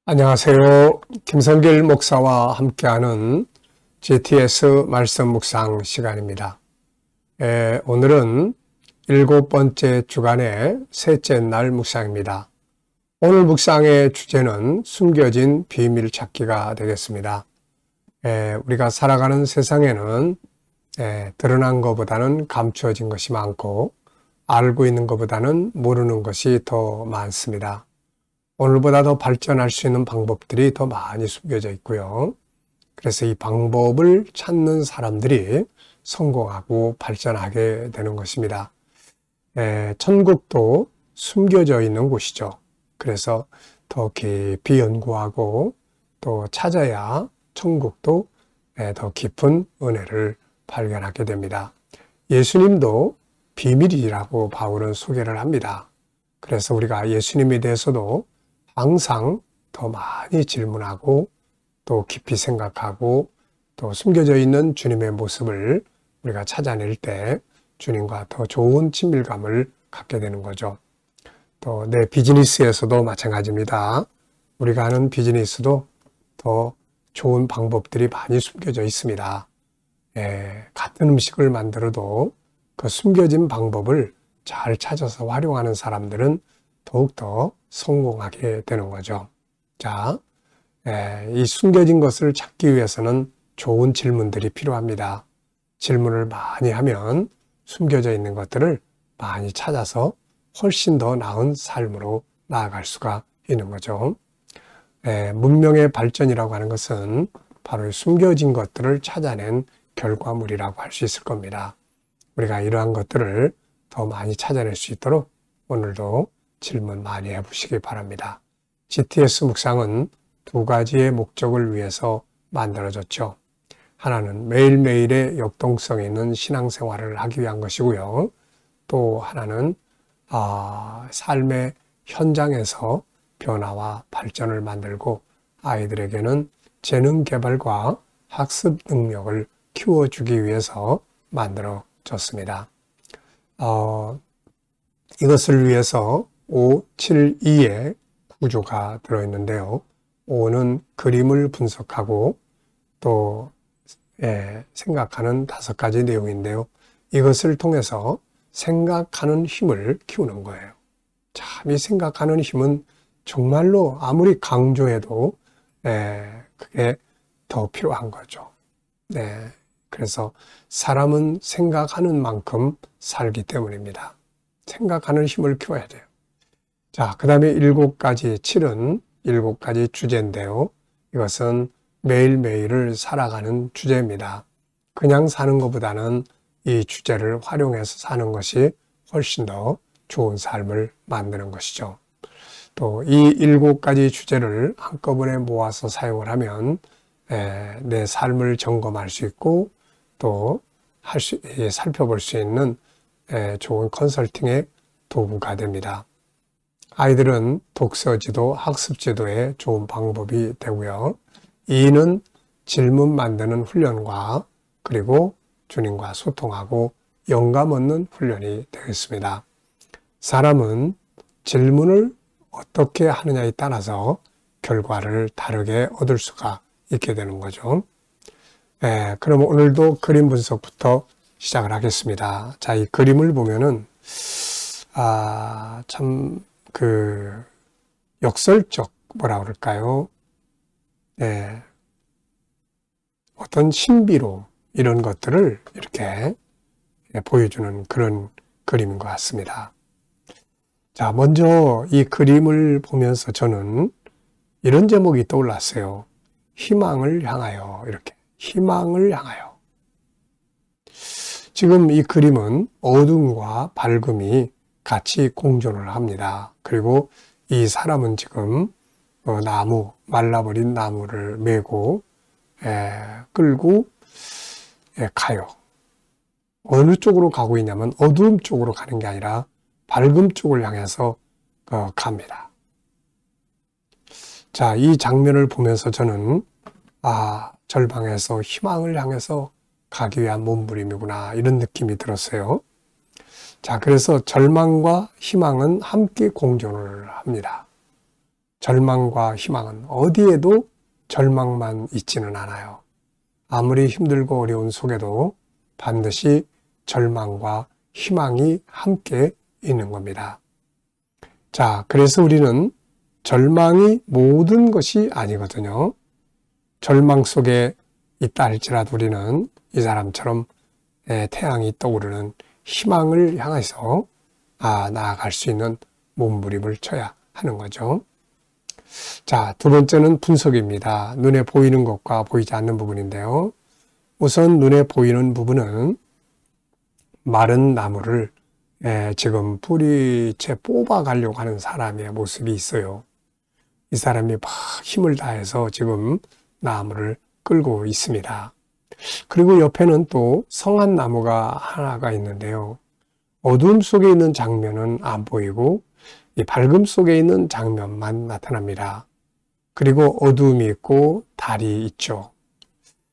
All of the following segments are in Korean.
안녕하세요. 김성길 목사와 함께하는 GTS 말씀 묵상 시간입니다. 오늘은 7번째 주간의 셋째 날 묵상입니다. 오늘 묵상의 주제는 숨겨진 비밀 찾기가 되겠습니다. 우리가 살아가는 세상에는 드러난 것보다는 감추어진 것이 많고 알고 있는 것보다는 모르는 것이 더 많습니다. 오늘보다 더 발전할 수 있는 방법들이 더 많이 숨겨져 있고요. 그래서 이 방법을 찾는 사람들이 성공하고 발전하게 되는 것입니다. 천국도 숨겨져 있는 곳이죠. 그래서 더 깊이 연구하고 또 찾아야 천국도 더 깊은 은혜를 발견하게 됩니다. 예수님도 비밀이라고 바울은 소개를 합니다. 그래서 우리가 예수님에 대해서도 항상 더 많이 질문하고 또 깊이 생각하고 또 숨겨져 있는 주님의 모습을 우리가 찾아낼 때 주님과 더 좋은 친밀감을 갖게 되는 거죠. 또 내 비즈니스에서도 마찬가지입니다. 우리가 하는 비즈니스도 더 좋은 방법들이 많이 숨겨져 있습니다. 같은 음식을 만들어도 그 숨겨진 방법을 잘 찾아서 활용하는 사람들은 더욱더 성공하게 되는 거죠. 자, 이 숨겨진 것을 찾기 위해서는 좋은 질문들이 필요합니다. 질문을 많이 하면 숨겨져 있는 것들을 많이 찾아서 훨씬 더 나은 삶으로 나아갈 수가 있는 거죠. 문명의 발전이라고 하는 것은 바로 숨겨진 것들을 찾아낸 결과물이라고 할 수 있을 겁니다. 우리가 이러한 것들을 더 많이 찾아낼 수 있도록 오늘도 질문 많이 해보시기 바랍니다. GTS 묵상은 두 가지의 목적을 위해서 만들어졌죠. 하나는 매일매일의 역동성 있는 신앙생활을 하기 위한 것이고요. 또 하나는 삶의 현장에서 변화와 발전을 만들고 아이들에게는 재능 개발과 학습 능력을 키워주기 위해서 만들어졌습니다. 이것을 위해서 5, 7, 2의 구조가 들어있는데요. 5는 그림을 분석하고 또 생각하는 5가지 내용인데요. 이것을 통해서 생각하는 힘을 키우는 거예요. 참, 이 생각하는 힘은 정말로 아무리 강조해도 그게 더 필요한 거죠. 그래서 사람은 생각하는 만큼 살기 때문입니다. 생각하는 힘을 키워야 돼요. 자, 그 다음에 7가지, 7은 7가지 주제인데요. 이것은 매일매일을 살아가는 주제입니다. 그냥 사는 것보다는 이 주제를 활용해서 사는 것이 훨씬 더 좋은 삶을 만드는 것이죠. 또 이 7가지 주제를 한꺼번에 모아서 사용을 하면 내 삶을 점검할 수 있고 또 살펴볼 수 있는 좋은 컨설팅의 도구가 됩니다. 아이들은 독서지도, 학습지도의 좋은 방법이 되고요. 2는 질문 만드는 훈련과 그리고 주님과 소통하고 영감 얻는 훈련이 되겠습니다. 사람은 질문을 어떻게 하느냐에 따라서 결과를 다르게 얻을 수가 있게 되는 거죠. 그럼 오늘도 그림 분석부터 시작을 하겠습니다. 자, 이 그림을 보면은 참 역설적 뭐라 그럴까요? 어떤 신비로움 이런 것들을 이렇게 보여주는 그런 그림인 것 같습니다. 자, 먼저 이 그림을 보면서 저는 이런 제목이 떠올랐어요. 희망을 향하여, 이렇게 희망을 향하여. 지금 이 그림은 어둠과 밝음이 같이 공존을 합니다. 그리고 이 사람은 지금 말라버린 나무를 메고 끌고 가요. 어느 쪽으로 가고 있냐면 어두움 쪽으로 가는 게 아니라 밝음 쪽을 향해서 갑니다. 자, 이 장면을 보면서 저는 절방에서 희망을 향해서 가기 위한 몸부림이구나, 이런 느낌이 들었어요. 자, 그래서 절망과 희망은 함께 공존을 합니다. 절망과 희망은 어디에도 절망만 있지는 않아요. 아무리 힘들고 어려운 속에도 반드시 절망과 희망이 함께 있는 겁니다. 자, 그래서 우리는 절망이 모든 것이 아니거든요. 절망 속에 있다 할지라도 우리는 이 사람처럼 태양이 떠오르는 희망을 향해서 나아갈 수 있는 몸부림을 쳐야 하는 거죠. 자, 두 번째는 분석입니다. 눈에 보이는 것과 보이지 않는 부분인데요. 우선 눈에 보이는 부분은 마른 나무를 지금 뿌리채 뽑아가려고 하는 사람의 모습이 있어요. 이 사람이 막 힘을 다해서 지금 나무를 끌고 있습니다. 그리고 옆에는 또 성한 나무가 하나가 있는데요. 어두움 속에 있는 장면은 안 보이고 이 밝음 속에 있는 장면만 나타납니다. 그리고 어두움이 있고 달이 있죠.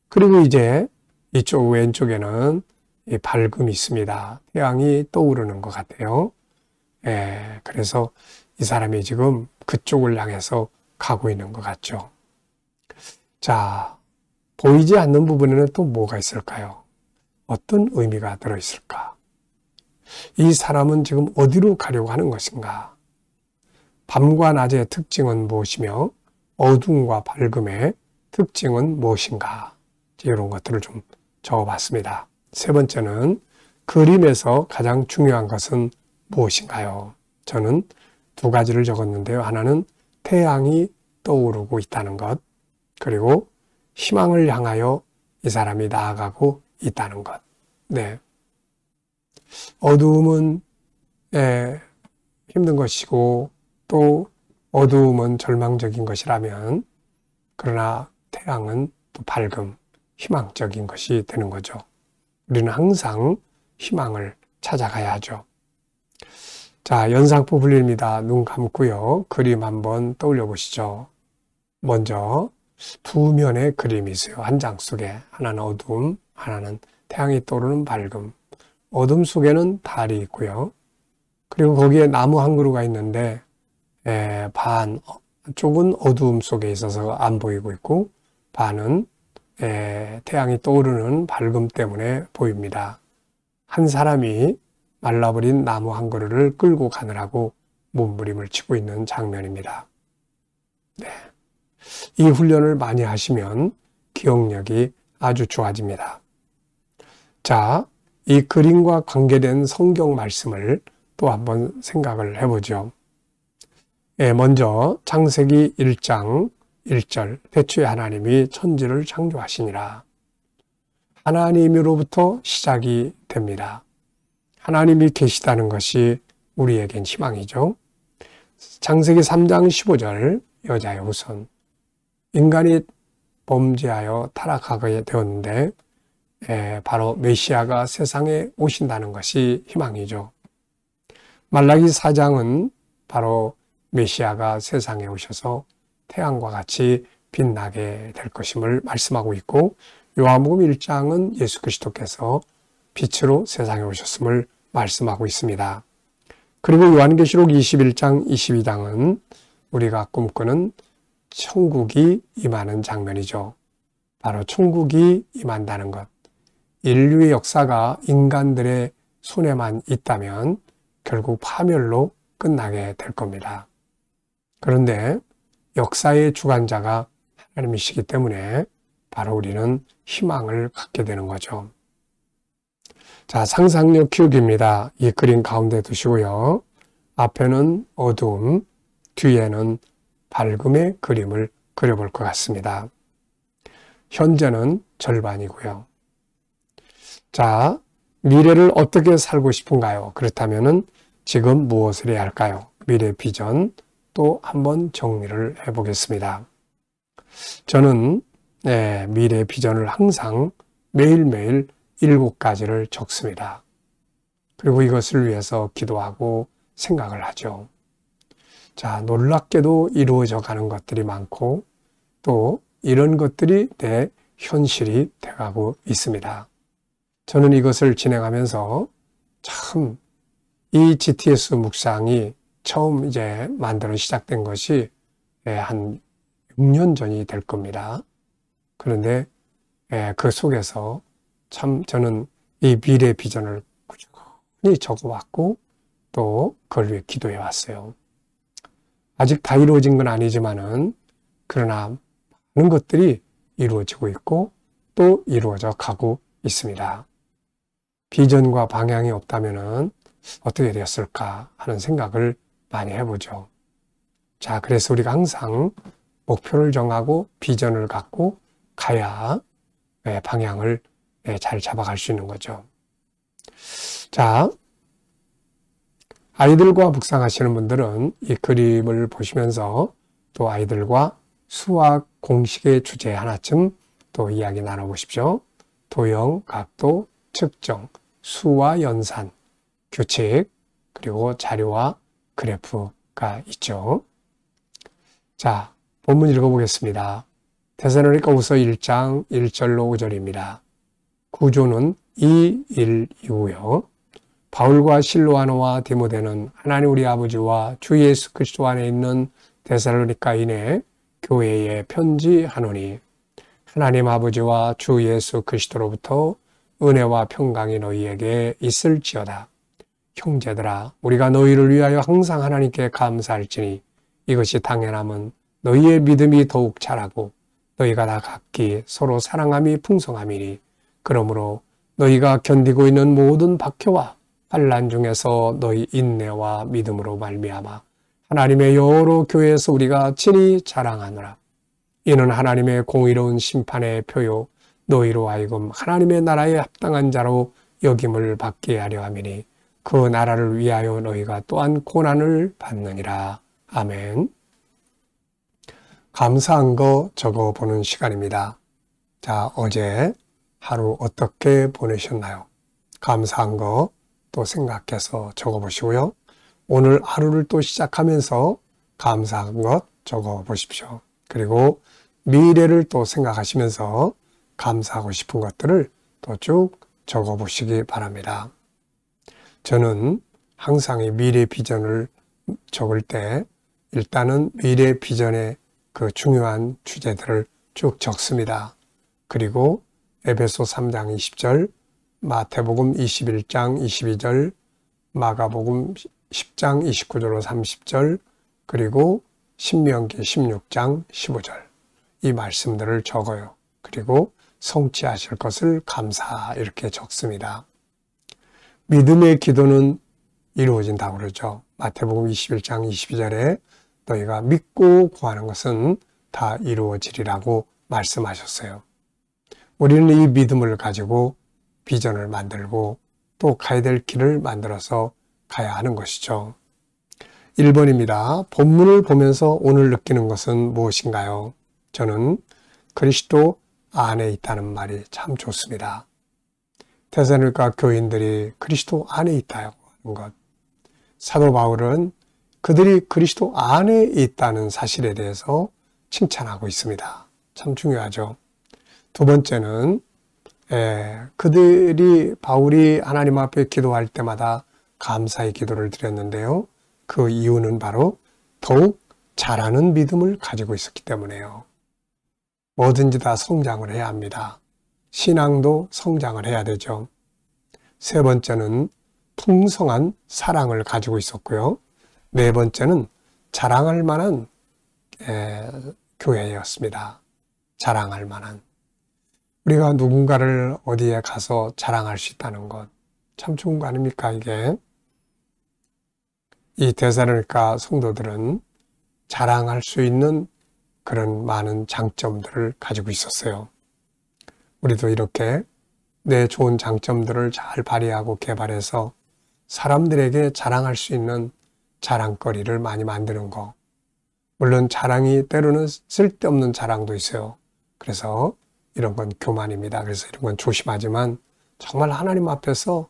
그리고 이제 이쪽 왼쪽에는 이 밝음이 있습니다. 태양이 떠오르는 것 같아요. 그래서 이 사람이 지금 그쪽을 향해서 가고 있는 것 같죠. 자, 보이지 않는 부분에는 또 뭐가 있을까요? 어떤 의미가 들어있을까? 이 사람은 지금 어디로 가려고 하는 것인가? 밤과 낮의 특징은 무엇이며 어둠과 밝음의 특징은 무엇인가? 이런 것들을 좀 적어봤습니다. 세 번째는 그림에서 가장 중요한 것은 무엇인가요? 저는 두 가지를 적었는데요. 하나는 태양이 떠오르고 있다는 것, 그리고 희망을 향하여 이 사람이 나아가고 있다는 것. 네. 어두움은 힘든 것이고 또 어두움은 절망적인 것이라면 그러나 태양은 또 밝음, 희망적인 것이 되는 거죠. 우리는 항상 희망을 찾아가야 하죠. 자, 연상포 불립니다. 눈 감고요. 그림 한번 떠올려 보시죠. 먼저 두 면의 그림이 있어요. 한 장 속에 하나는 어두움, 하나는 태양이 떠오르는 밝음. 어둠 속에는 달이 있고요. 그리고 거기에 나무 한 그루가 있는데 반 쪽은 어두움 속에 있어서 안 보이고 있고 반은 태양이 떠오르는 밝음 때문에 보입니다. 한 사람이 말라버린 나무 한 그루를 끌고 가느라고 몸부림을 치고 있는 장면입니다. 네. 이 훈련을 많이 하시면 기억력이 아주 좋아집니다. 자, 이 그림과 관계된 성경 말씀을 또 한번 생각을 해보죠. 먼저 창세기 1장 1절 태초에 하나님이 천지를 창조하시니라. 하나님으로부터 시작이 됩니다. 하나님이 계시다는 것이 우리에겐 희망이죠. 창세기 3장 15절 여자의 후손. 인간이 범죄하여 타락하게 되었는데 바로 메시아가 세상에 오신다는 것이 희망이죠. 말라기 4장은 바로 메시아가 세상에 오셔서 태양과 같이 빛나게 될 것임을 말씀하고 있고 요한복음 1장은 예수 그리스도께서 빛으로 세상에 오셨음을 말씀하고 있습니다. 그리고 요한계시록 21장 22장은 우리가 꿈꾸는 천국이 임하는 장면이죠. 바로 천국이 임한다는 것. 인류의 역사가 인간들의 손에만 있다면 결국 파멸로 끝나게 될 겁니다. 그런데 역사의 주관자가 하나님이시기 때문에 바로 우리는 희망을 갖게 되는 거죠. 자, 상상력 키우기입니다. 이 그림 가운데 두시고요. 앞에는 어두움, 뒤에는 밝음의 그림을 그려볼 것 같습니다. 현재는 절반이고요. 자, 미래를 어떻게 살고 싶은가요? 그렇다면 지금 무엇을 해야 할까요? 미래 비전 또 한번 정리를 해보겠습니다. 저는 미래 비전을 항상 매일매일 7가지를 적습니다. 그리고 이것을 위해서 기도하고 생각을 하죠. 자, 놀랍게도 이루어져 가는 것들이 많고 또 이런 것들이 내 현실이 돼가고 있습니다. 저는 이것을 진행하면서 참 이 GTS 묵상이 처음 이제 만들어 시작된 것이 한 6년 전이 될 겁니다. 그런데 그 속에서 참 저는 이 미래 비전을 꾸준히 적어왔고 또 그걸 위해 기도해 왔어요. 아직 다 이루어진 건 아니지만은 그러나 많은 것들이 이루어지고 있고 또 이루어져 가고 있습니다. 비전과 방향이 없다면은 어떻게 되었을까 하는 생각을 많이 해보죠. 자, 그래서 우리가 항상 목표를 정하고 비전을 갖고 가야 방향을 잘 잡아갈 수 있는 거죠. 자, 아이들과 묵상하시는 분들은 이 그림을 보시면서 또 아이들과 수학 공식의 주제 하나쯤 또 이야기 나눠보십시오. 도형, 각도, 측정, 수와 연산, 규칙, 그리고 자료와 그래프가 있죠. 자, 본문 읽어보겠습니다. 데살로니가후서 1장 1절로 5절입니다. 구조는 2, 1이고요. 바울과 실로아노와 디모데는 하나님 우리 아버지와 주 예수 그리스도 안에 있는 데살로니가인의 교회에 편지하노니 하나님 아버지와 주 예수 그리스도로부터 은혜와 평강이 너희에게 있을지어다. 형제들아, 우리가 너희를 위하여 항상 하나님께 감사할지니 이것이 당연함은 너희의 믿음이 더욱 자라고 너희가 다 각기 서로 사랑함이 풍성함이니 그러므로 너희가 견디고 있는 모든 박해와 환난 중에서 너희 인내와 믿음으로 말미암아 하나님의 여러 교회에서 우리가 친히 자랑하노라. 이는 하나님의 공의로운 심판의 표요 너희로 하여금 하나님의 나라에 합당한 자로 여김을 받게 하려 함이니 그 나라를 위하여 너희가 또한 고난을 받느니라. 아멘. 감사한 거 적어보는 시간입니다. 자, 어제 하루 어떻게 보내셨나요? 감사한 거 또 생각해서 적어보시고요. 오늘 하루를 또 시작하면서 감사한 것 적어보십시오. 그리고 미래를 또 생각하시면서 감사하고 싶은 것들을 또 쭉 적어보시기 바랍니다. 저는 항상 이 미래 비전을 적을 때 일단은 미래 비전의 그 중요한 주제들을 쭉 적습니다. 그리고 에베소 3장 20절, 마태복음 21장 22절, 마가복음 10장 29절로 30절, 그리고 신명기 16장 15절 이 말씀들을 적어요. 그리고 성취하실 것을 감사 이렇게 적습니다. 믿음의 기도는 이루어진다고 그러죠. 마태복음 21장 22절에 너희가 믿고 구하는 것은 다 이루어지리라고 말씀하셨어요. 우리는 이 믿음을 가지고 비전을 만들고 또 가야 될 길을 만들어서 가야 하는 것이죠. 1번입니다. 본문을 보면서 오늘 느끼는 것은 무엇인가요? 저는 그리스도 안에 있다는 말이 참 좋습니다. 데살로니가 교인들이 그리스도 안에 있다고 하는 것. 사도 바울은 그들이 그리스도 안에 있다는 사실에 대해서 칭찬하고 있습니다. 참 중요하죠. 두 번째는 그들이 바울이 하나님 앞에 기도할 때마다 감사의 기도를 드렸는데요. 그 이유는 바로 더욱 자라는 믿음을 가지고 있었기 때문에요. 뭐든지 다 성장을 해야 합니다. 신앙도 성장을 해야 되죠. 세 번째는 풍성한 사랑을 가지고 있었고요. 네 번째는 자랑할 만한 교회였습니다. 자랑할 만한. 우리가 누군가를 어디에 가서 자랑할 수 있다는 것 참 좋은 거 아닙니까 이게? 이 데살로니가 성도들은 자랑할 수 있는 그런 많은 장점들을 가지고 있었어요. 우리도 이렇게 내 좋은 장점들을 잘 발휘하고 개발해서 사람들에게 자랑할 수 있는 자랑거리를 많이 만드는 거. 물론 자랑이 때로는 쓸데없는 자랑도 있어요. 그래서 이런 건 교만입니다. 그래서 이런 건 조심하지만 정말 하나님 앞에서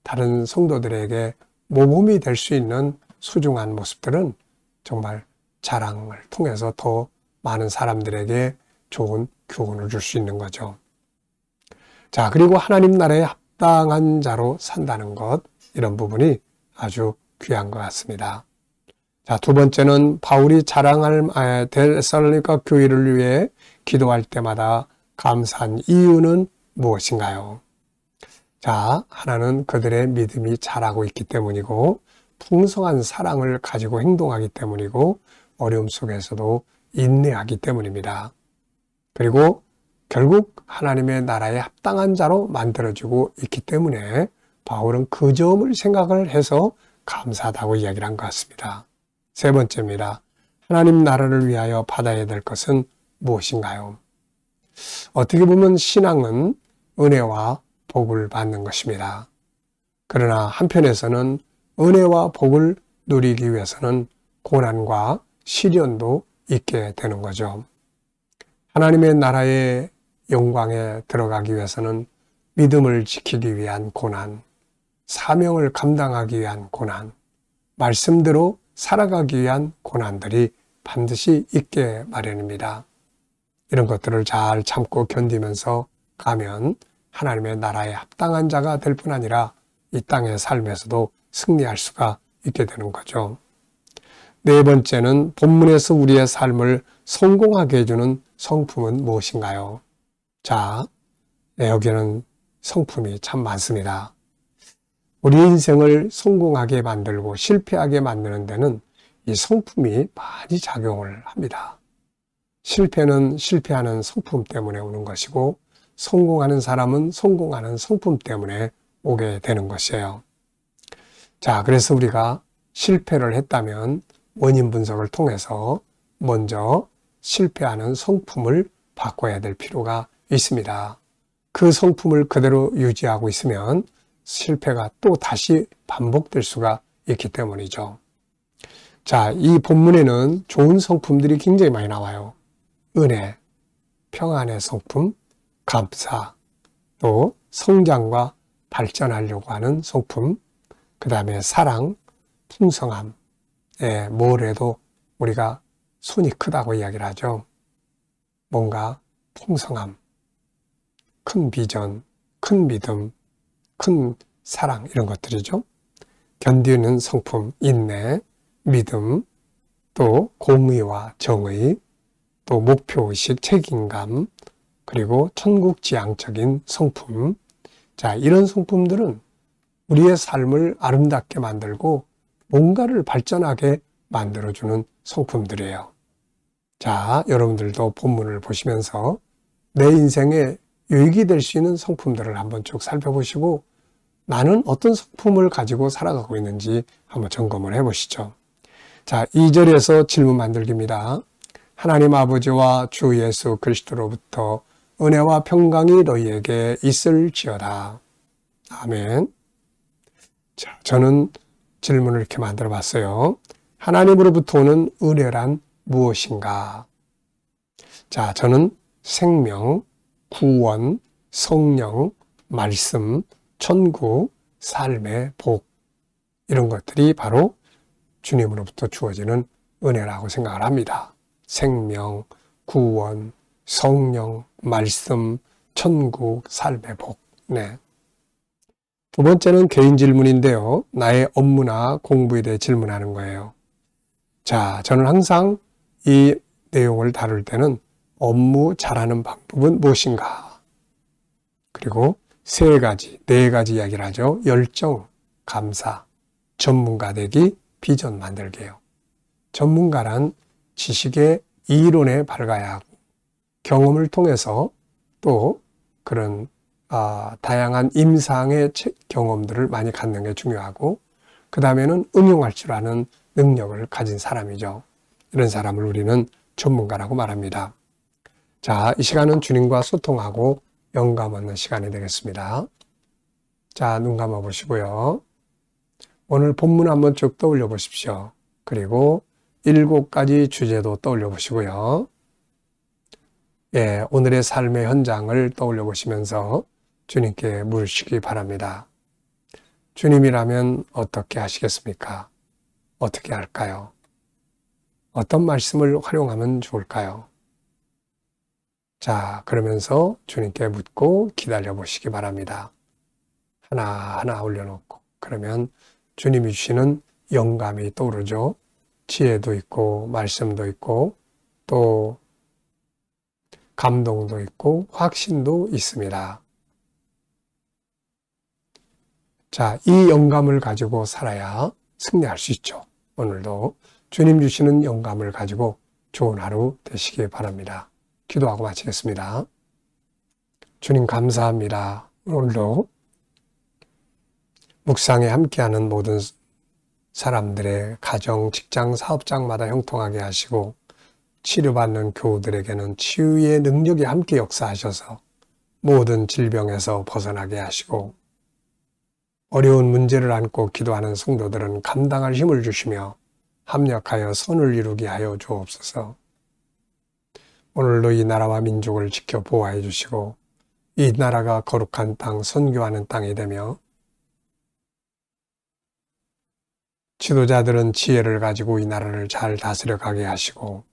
다른 성도들에게 모범이 될 수 있는 소중한 모습들은 정말 자랑을 통해서 더 많은 사람들에게 좋은 교훈을 줄 수 있는 거죠. 자, 그리고 하나님 나라에 합당한 자로 산다는 것, 이런 부분이 아주 귀한 것 같습니다. 자, 두 번째는 바울이 자랑할 데살로니가 교회를 위해 기도할 때마다 감사한 이유는 무엇인가요? 자, 하나는 그들의 믿음이 자라고 있기 때문이고 풍성한 사랑을 가지고 행동하기 때문이고 어려움 속에서도 인내하기 때문입니다. 그리고 결국 하나님의 나라에 합당한 자로 만들어지고 있기 때문에 바울은 그 점을 생각을 해서 감사하다고 이야기를 한 것 같습니다. 세 번째입니다. 하나님 나라를 위하여 받아야 될 것은 무엇인가요? 어떻게 보면 신앙은 은혜와 복을 받는 것입니다. 그러나 한편에서는 은혜와 복을 누리기 위해서는 고난과 시련도 있게 되는 거죠. 하나님의 나라의 영광에 들어가기 위해서는 믿음을 지키기 위한 고난, 사명을 감당하기 위한 고난, 말씀대로 살아가기 위한 고난들이 반드시 있게 마련입니다. 이런 것들을 잘 참고 견디면서 가면 하나님의 나라에 합당한 자가 될 뿐 아니라 이 땅의 삶에서도 승리할 수가 있게 되는 거죠. 네 번째는 본문에서 우리의 삶을 성공하게 해주는 성품은 무엇인가요? 자, 여기는 성품이 참 많습니다. 우리 인생을 성공하게 만들고 실패하게 만드는 데는 이 성품이 많이 작용을 합니다. 실패는 실패하는 성품 때문에 오는 것이고 성공하는 사람은 성공하는 성품 때문에 오게 되는 것이에요. 자, 그래서 우리가 실패를 했다면 원인 분석을 통해서 먼저 실패하는 성품을 바꿔야 될 필요가 있습니다. 그 성품을 그대로 유지하고 있으면 실패가 또 다시 반복될 수가 있기 때문이죠. 자, 이 본문에는 좋은 성품들이 굉장히 많이 나와요. 은혜, 평안의 성품, 감사, 또 성장과 발전하려고 하는 성품, 그 다음에 사랑, 풍성함, 뭘 해도 우리가 손이 크다고 이야기를 하죠. 뭔가 풍성함, 큰 비전, 큰 믿음, 큰 사랑 이런 것들이죠. 견디는 성품, 인내, 믿음, 또 공의와 정의, 또 목표의식, 책임감, 그리고 천국지향적인 성품. 자, 이런 성품들은 우리의 삶을 아름답게 만들고 뭔가를 발전하게 만들어주는 성품들이에요. 자, 여러분들도 본문을 보시면서 내 인생에 유익이 될 수 있는 성품들을 한번 쭉 살펴보시고 나는 어떤 성품을 가지고 살아가고 있는지 한번 점검을 해보시죠. 자, 2절에서 질문 만들기입니다. 하나님 아버지와 주 예수 그리스도로부터 은혜와 평강이 너희에게 있을지어다. 아멘. 자, 저는 질문을 이렇게 만들어 봤어요. 하나님으로부터 오는 은혜란 무엇인가? 자, 저는 생명, 구원, 성령, 말씀, 천국, 삶의 복, 이런 것들이 바로 주님으로부터 주어지는 은혜라고 생각을 합니다. 생명, 구원, 성령, 말씀, 천국, 삶의 복. 네. 두 번째는 개인 질문인데요. 나의 업무나 공부에 대해 질문하는 거예요. 자, 저는 항상 이 내용을 다룰 때는 업무 잘하는 방법은 무엇인가? 그리고 네 가지 이야기를 하죠. 열정, 감사, 전문가 되기, 비전 만들기예요. 전문가란 지식의 이론에 밝아야 하고 경험을 통해서 또 그런 다양한 임상의 경험들을 많이 갖는 게 중요하고 그 다음에는 응용할 줄 아는 능력을 가진 사람이죠. 이런 사람을 우리는 전문가라고 말합니다. 자, 이 시간은 주님과 소통하고 영감 얻는 시간이 되겠습니다. 자, 눈 감아 보시고요. 오늘 본문 한번 쭉 떠올려 보십시오. 그리고 7가지 주제도 떠올려 보시고요. 예, 오늘의 삶의 현장을 떠올려 보시면서 주님께 물으시기 바랍니다. 주님이라면 어떻게 하시겠습니까? 어떻게 할까요? 어떤 말씀을 활용하면 좋을까요? 자, 그러면서 주님께 묻고 기다려 보시기 바랍니다. 하나하나 올려놓고 그러면 주님이 주시는 영감이 떠오르죠. 지혜도 있고 말씀도 있고 또 감동도 있고 확신도 있습니다. 자, 이 영감을 가지고 살아야 승리할 수 있죠. 오늘도 주님 주시는 영감을 가지고 좋은 하루 되시기 바랍니다. 기도하고 마치겠습니다. 주님 감사합니다. 오늘도 묵상에 함께하는 모든 사람들의 가정, 직장, 사업장마다 형통하게 하시고 치료받는 교우들에게는 치유의 능력이 함께 역사하셔서 모든 질병에서 벗어나게 하시고 어려운 문제를 안고 기도하는 성도들은 감당할 힘을 주시며 합력하여 선을 이루게 하여 주옵소서. 오늘도 이 나라와 민족을 지켜 보호해 주시고 이 나라가 거룩한 땅, 선교하는 땅이 되며 지도자들은 지혜를 가지고 이 나라를 잘 다스려 가게 하시고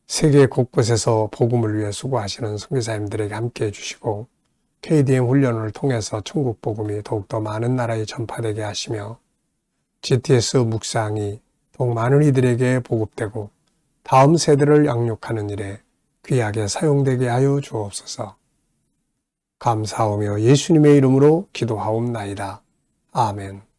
세계 곳곳에서 복음을 위해 수고하시는 선교사님들에게 함께해 주시고 KDM 훈련을 통해서 천국 복음이 더욱더 많은 나라에 전파되게 하시며 GTS 묵상이 더욱 많은 이들에게 보급되고 다음 세대를 양육하는 일에 귀하게 사용되게 하여 주옵소서. 감사하며 예수님의 이름으로 기도하옵나이다. 아멘.